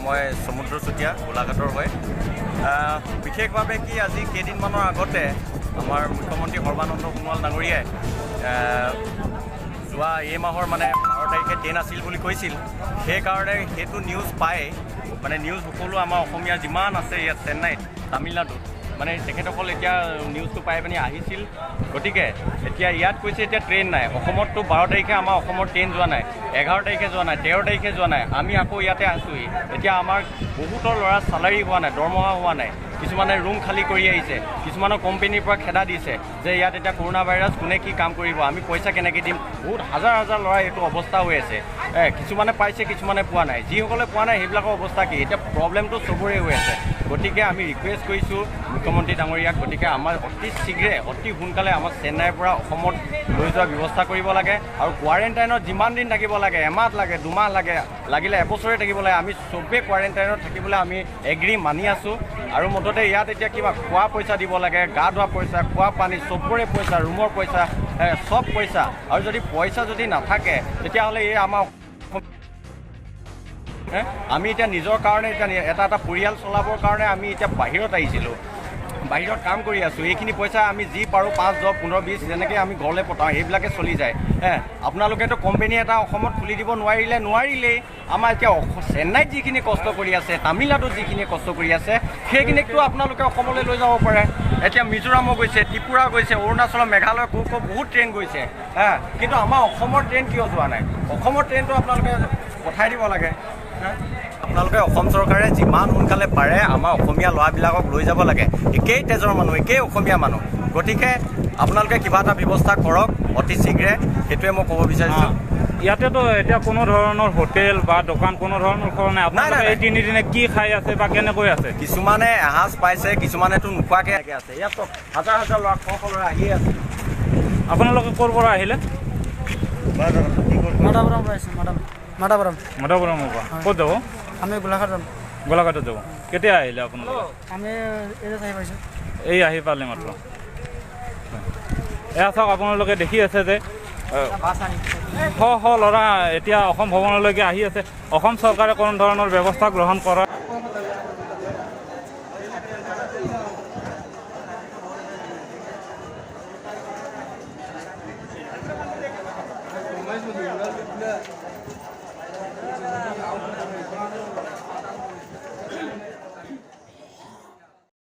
মই সমুদ্ৰ চুতীয়া গোলাঘাটৰ হয়। বিশেষভাৱে কি আজি কেইদিনমানৰ আগতে আমাৰ মুখ্যমন্ত্ৰী সৰ্বানন্দ সোণোৱাল ডাঙৰীয়াই যোৱা এই মাহৰ 12 তাৰিখে ট্ৰেইন আছিল বুলি কৈছিল। সেইকাৰণে সেইটো নিউজ পাই নিউজ সকলো আমাৰ অসমীয়া যিমান আছে ইয়াত চেন্নাইত তামিলনাডুত তেখেতসকল এতিয়া নিউজটো পাই পিনি আহিছিল। গতিকে এতিয়া ইয়াত কৈছে এতিয়া ট্ৰেইন নাই। অসমততো 12 তাৰিখে আমাৰ অসমৰ ট্ৰেইন যোৱা নাই, 11 তাৰিখে যোৱা নাই, 13 তাৰিখে যোৱা নাই। আমি আকৌ ইয়াতে আছোঁহি। এতিয়া আমাৰ বহুতৰ ল'ৰা চালাৰী হোৱা নাই, দৰমহা হোৱা নাই। কিছুমানে ৰুম খালী কৰি আহিছে, কিছুমানৰ কোম্পানীৰ পৰা খেদা দিছে যে ইয়াত এতিয়া কৰোণা ভাইৰাছ, কোনে কি কাম কৰিব, আমি পইচা কেনেকৈ দিম। বহুত হাজাৰ হাজাৰ ল'ৰা এইটো অৱস্থা হৈ আছে। কিছুমানে পাইছে, কিছুমানে পোৱা নাই। যিসকলে পোৱা নাই সেইবিলাকৰ অৱস্থা কি? এতিয়া প্ৰব্লেমটো চবৰে হৈ আছে। গতিকে আমি ৰিকুৱেষ্ট কৰিছোঁ মুখ্যমন্ত্ৰী ডাঙৰীয়াক, গতিকে আমাৰ অতি শীঘ্ৰে অতি সোনকালে আমাৰ চেন্নাইৰ পৰা অসমত লৈ যোৱাৰ ব্যৱস্থা কৰিব লাগে। আৰু কোৱাৰেণ্টাইনত যিমান দিন থাকিব লাগে, এমাহ লাগে, 2 মাহ লাগে, লাগিলে এবছৰে থাকিব লাগে, আমি চবেই কোৱাৰেণ্টাইনত থাকিবলৈ আমি এগ্ৰী মানি আছোঁ। আৰু মুঠতে ইয়াত এতিয়া কিবা খোৱা পইচা দিব লাগে, গা ধোৱা পইচা, খোৱা পানী, চবৰে পইচা, ৰুমৰ পইচা, চব পইচা। আৰু যদি পইচা যদি নাথাকে তেতিয়াহ'লে এই আমাৰ আমি এতিয়া নিজৰ কাৰণে এটা এটা পৰিয়াল চলাবৰ কাৰণে আমি এতিয়া বাহিৰত আহিছিলোঁ, বাহিৰত কাম কৰি আছোঁ। এইখিনি পইচা আমি যি পাৰোঁ 5, 10, 15, 20 যেনেকৈ আমি ঘৰলৈ পঠাওঁ, সেইবিলাকে চলি যায়। আপোনালোকেতো কোম্পানী এটা অসমত খুলি দিব নোৱাৰিলেই। আমাৰ এতিয়া চেন্নাইত যিখিনি কষ্ট কৰি আছে, তামিলনাডুত যিখিনি কষ্ট কৰি আছে, সেইখিনিকতো আপোনালোকে অসমলৈ লৈ যাব পাৰে। এতিয়া মিজোৰামো গৈছে, ত্ৰিপুৰা গৈছে, অৰুণাচলৰ, মেঘালয়, বহুত ট্ৰেইন গৈছে। কিন্তু আমাৰ অসমৰ ট্ৰেইন কিয় যোৱা নাই? অসমৰ ট্ৰেইনটো আপোনালোকে পঠাই দিব লাগে। আপোনালোকে অসম চৰকাৰে যিমান সোনকালে পাৰে আমাৰ অসমীয়া ল'ৰাবিলাকক লৈ যাব লাগে। একেই তেজৰ মানুহ, একেই অসমীয়া মানুহ। গতিকে আপোনালোকে কিবা এটা ব্যৱস্থা কৰক অতি শীঘ্ৰে, সেইটোৱে মই ক'ব বিচাৰিছোঁ। ইয়াতেতো এতিয়া কোনো ধৰণৰ হোটেল বা দোকান কোনো ধৰণৰ খোৱা নাই। আপোনালোকে এই 3 দিনে কি খাই আছে বা কেনেকৈ আছে? কিছুমানে এসাঁজ পাইছে, কিছুমানেতো নোখোৱাকৈ আছে। ইয়াত হাজাৰ হাজাৰ ল'ৰা ল'ৰা আহিয়ে আছে। আপোনালোকে ক'ৰ পৰা আহিলে? মাধৱপুৰমৰ পৰা। ক'ত যাব? আমি গোলাঘাট যাম। গোলাঘাটত যাব। কেতিয়া আহিলে আপোনালোকে? আমি আহি পাইছোঁ। এই আহি পালে মাত্ৰ। এয়া চাওক, আপোনালোকে দেখি আছে যে শ শ ল'ৰা এতিয়া অসম ভৱনলৈকে আহি আছে। অসম চৰকাৰে কোনো ধৰণৰ ব্যৱস্থা গ্ৰহণ কৰা